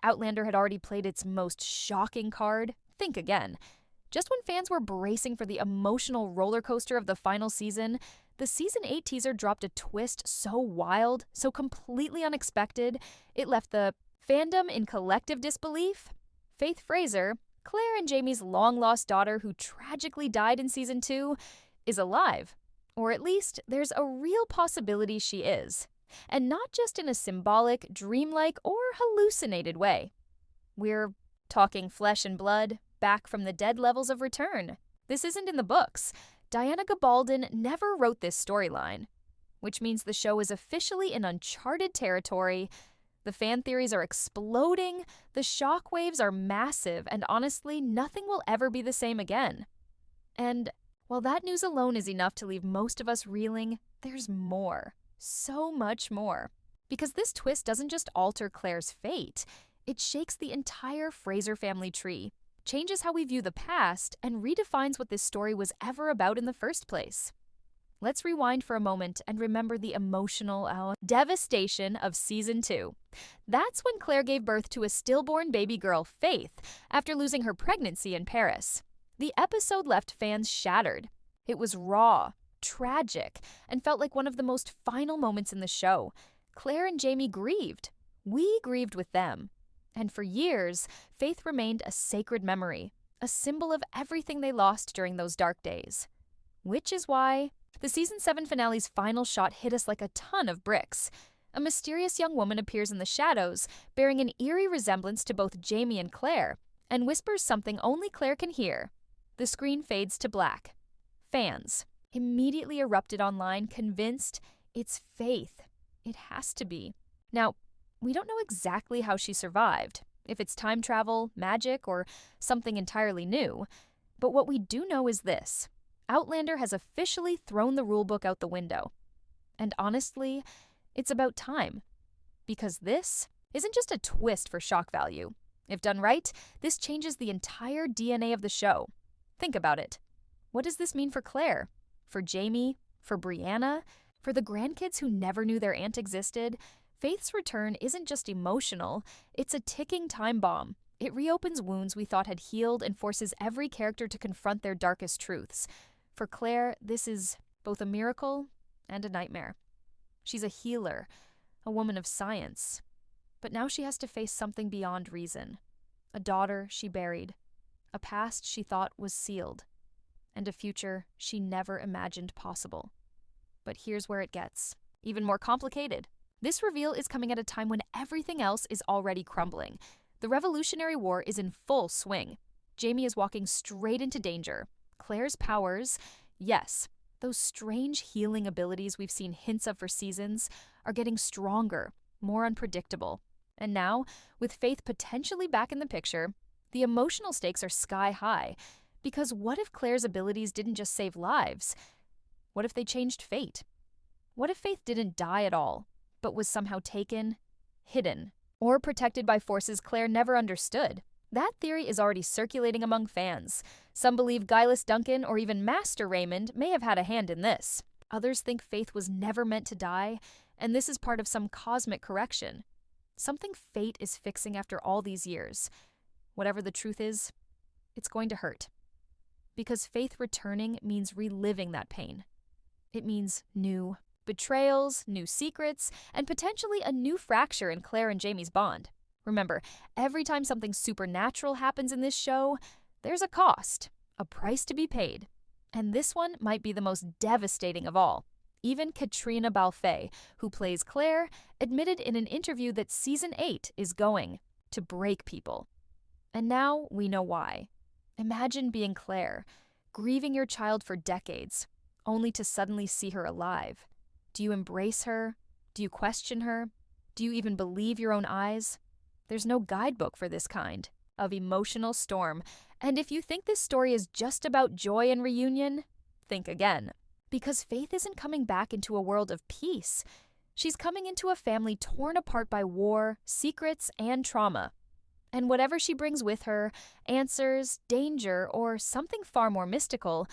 Outlander had already played its most shocking card? Think again. Just when fans were bracing for the emotional roller coaster of the final season, the Season 8 teaser dropped a twist so wild, so completely unexpected, it left the fandom in collective disbelief. Faith Fraser, Claire and Jamie's long-lost daughter who tragically died in Season 2, is alive. Or at least, there's a real possibility she is. And not just in a symbolic, dreamlike, or hallucinated way. We're talking flesh and blood, back from the dead levels of return. This isn't in the books. Diana Gabaldon never wrote this storyline, which means the show is officially in uncharted territory. The fan theories are exploding, the shockwaves are massive, and honestly, nothing will ever be the same again. And while that news alone is enough to leave most of us reeling, there's more. So much more. Because this twist doesn't just alter Claire's fate, it shakes the entire Fraser family tree, changes how we view the past, and redefines what this story was ever about in the first place. Let's rewind for a moment and remember the emotional devastation of Season 2. That's when Claire gave birth to a stillborn baby girl, Faith, after losing her pregnancy in Paris. The episode left fans shattered. It was raw, tragic, and felt like one of the most final moments in the show. Claire and Jamie grieved. We grieved with them. And for years, Faith remained a sacred memory, a symbol of everything they lost during those dark days. Which is why the Season 7 finale's final shot hit us like a ton of bricks. A mysterious young woman appears in the shadows, bearing an eerie resemblance to both Jamie and Claire, and whispers something only Claire can hear. The screen fades to black. Fans immediately erupted online, convinced it's Faith. It has to be. Now, we don't know exactly how she survived, if it's time travel, magic, or something entirely new. But what we do know is this. Outlander has officially thrown the rulebook out the window. And honestly, it's about time. Because this isn't just a twist for shock value. If done right, this changes the entire DNA of the show. Think about it. What does this mean for Claire? For Jamie? For Brianna? For the grandkids who never knew their aunt existed? Faith's return isn't just emotional, it's a ticking time bomb. It reopens wounds we thought had healed and forces every character to confront their darkest truths. For Claire, this is both a miracle and a nightmare. She's a healer, a woman of science. But now she has to face something beyond reason. A daughter she buried, a past she thought was sealed, and a future she never imagined possible. But here's where it gets even more complicated. This reveal is coming at a time when everything else is already crumbling. The Revolutionary War is in full swing. Jamie is walking straight into danger. Claire's powers, yes, those strange healing abilities we've seen hints of for seasons, are getting stronger, more unpredictable. And now, with Faith potentially back in the picture, the emotional stakes are sky high. Because what if Claire's abilities didn't just save lives? What if they changed fate? What if Faith didn't die at all, but was somehow taken, hidden, or protected by forces Claire never understood? That theory is already circulating among fans. Some believe Guileless Duncan or even Master Raymond may have had a hand in this. Others think Faith was never meant to die, and this is part of some cosmic correction. Something fate is fixing after all these years. Whatever the truth is, it's going to hurt. Because Faith returning means reliving that pain. It means new betrayals, new secrets, and potentially a new fracture in Claire and Jamie's bond. Remember, every time something supernatural happens in this show, there's a cost, a price to be paid. And this one might be the most devastating of all. Even Katrina Balfe, who plays Claire, admitted in an interview that Season 8 is going to break people. And now we know why. Imagine being Claire, grieving your child for decades, only to suddenly see her alive. Do you embrace her? Do you question her? Do you even believe your own eyes? There's no guidebook for this kind of emotional storm. And if you think this story is just about joy and reunion, think again. Because Faith isn't coming back into a world of peace. She's coming into a family torn apart by war, secrets, and trauma. And whatever she brings with her, answers, danger, or something far more mystical,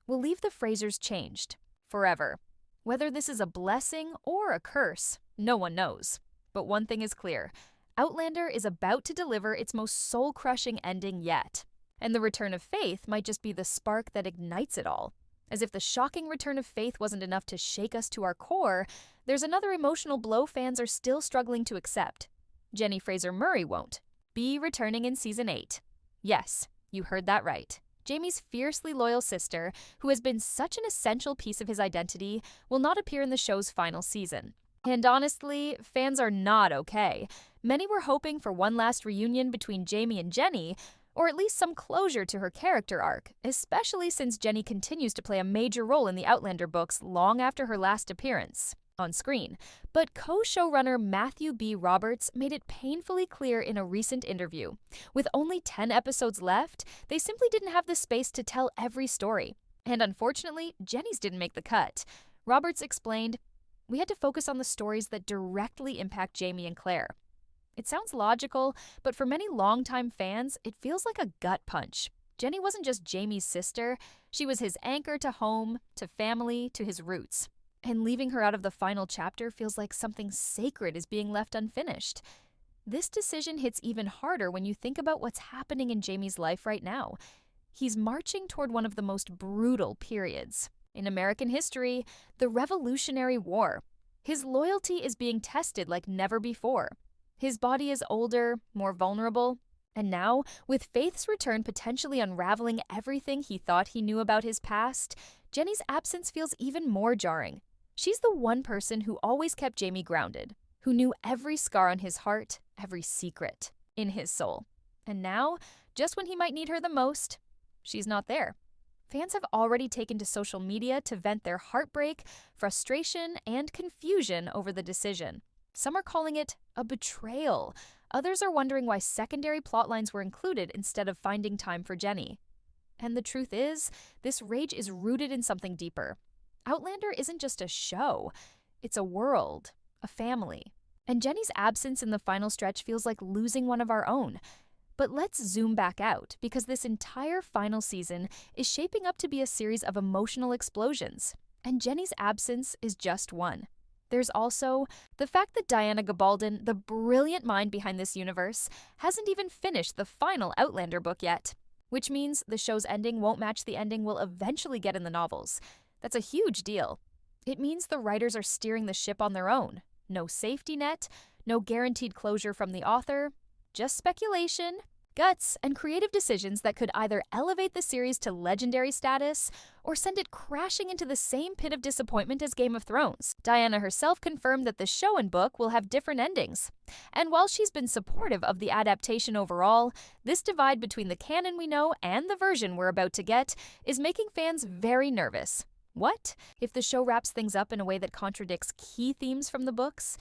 will leave the Frasers changed forever. Whether this is a blessing or a curse, no one knows. But one thing is clear. Outlander is about to deliver its most soul-crushing ending yet. And the return of Faith might just be the spark that ignites it all. As if the shocking return of Faith wasn't enough to shake us to our core, there's another emotional blow fans are still struggling to accept. Jenny Fraser Murray won't be returning in Season 8. Yes, you heard that right. Jamie's fiercely loyal sister, who has been such an essential piece of his identity, will not appear in the show's final season. And honestly, fans are not okay. Many were hoping for one last reunion between Jamie and Jenny, or at least some closure to her character arc, especially since Jenny continues to play a major role in the Outlander books long after her last appearance on screen. But co-showrunner Matthew B. Roberts made it painfully clear in a recent interview. With only 10 episodes left, they simply didn't have the space to tell every story. And unfortunately, Jenny's didn't make the cut. Roberts explained, "We had to focus on the stories that directly impact Jamie and Claire." It sounds logical, but for many longtime fans, it feels like a gut punch. Jenny wasn't just Jamie's sister, she was his anchor to home, to family, to his roots. And leaving her out of the final chapter feels like something sacred is being left unfinished. This decision hits even harder when you think about what's happening in Jamie's life right now. He's marching toward one of the most brutal periods in American history, the Revolutionary War. His loyalty is being tested like never before. His body is older, more vulnerable, and now, with Faith's return potentially unraveling everything he thought he knew about his past, Jenny's absence feels even more jarring. She's the one person who always kept Jamie grounded, who knew every scar on his heart, every secret in his soul. And now, just when he might need her the most, she's not there. Fans have already taken to social media to vent their heartbreak, frustration, and confusion over the decision. Some are calling it a betrayal. Others are wondering why secondary plotlines were included instead of finding time for Jenny. And the truth is, this rage is rooted in something deeper. Outlander isn't just a show. It's a world, a family. And Jenny's absence in the final stretch feels like losing one of our own. But let's zoom back out, because this entire final season is shaping up to be a series of emotional explosions. And Jenny's absence is just one. There's also the fact that Diana Gabaldon, the brilliant mind behind this universe, hasn't even finished the final Outlander book yet, which means the show's ending won't match the ending we'll eventually get in the novels. That's a huge deal. It means the writers are steering the ship on their own. No safety net, no guaranteed closure from the author, just speculation, guts, and creative decisions that could either elevate the series to legendary status or send it crashing into the same pit of disappointment as Game of Thrones. Diana herself confirmed that the show and book will have different endings. And while she's been supportive of the adaptation overall, this divide between the canon we know and the version we're about to get is making fans very nervous. What if the show wraps things up in a way that contradicts key themes from the books?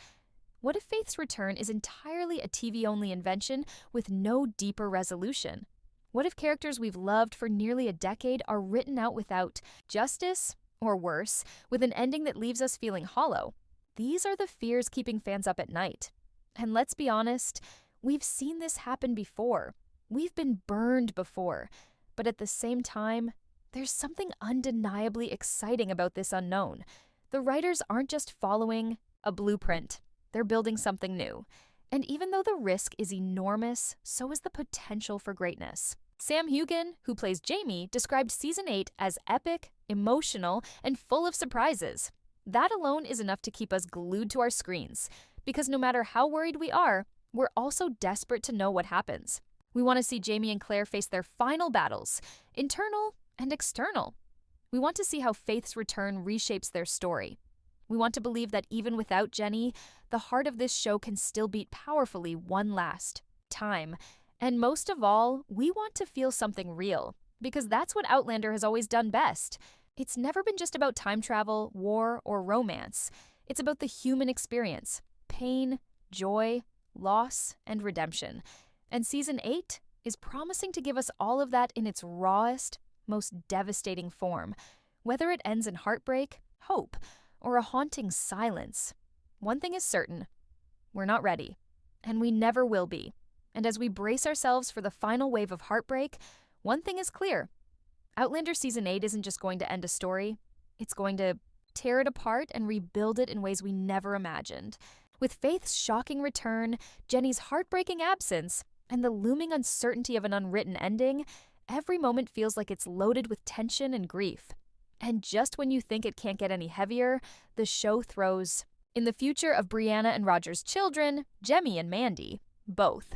What if Faith's return is entirely a TV-only invention with no deeper resolution? What if characters we've loved for nearly a decade are written out without justice, or worse, with an ending that leaves us feeling hollow? These are the fears keeping fans up at night. And let's be honest, we've seen this happen before. We've been burned before. But at the same time, there's something undeniably exciting about this unknown. The writers aren't just following a blueprint. They're building something new. And even though the risk is enormous, so is the potential for greatness. Sam Heughan, who plays Jamie, described Season 8 as epic, emotional, and full of surprises. That alone is enough to keep us glued to our screens, because no matter how worried we are, we're also desperate to know what happens. We want to see Jamie and Claire face their final battles, internal and external. We want to see how Faith's return reshapes their story. We want to believe that even without Jenny, the heart of this show can still beat powerfully one last time. And most of all, we want to feel something real, because that's what Outlander has always done best. It's never been just about time travel, war, or romance. It's about the human experience, pain, joy, loss, and redemption. And Season 8 is promising to give us all of that in its rawest, most devastating form. Whether it ends in heartbreak, hope, or a haunting silence, one thing is certain: we're not ready, and we never will be. And as we brace ourselves for the final wave of heartbreak, one thing is clear: Outlander Season 8 isn't just going to end a story, it's going to tear it apart and rebuild it in ways we never imagined. With Faith's shocking return, Jenny's heartbreaking absence, and the looming uncertainty of an unwritten ending, every moment feels like it's loaded with tension and grief. And just when you think it can't get any heavier, the show throws in the future of Brianna and Roger's children, Jemmye and Mandy, both.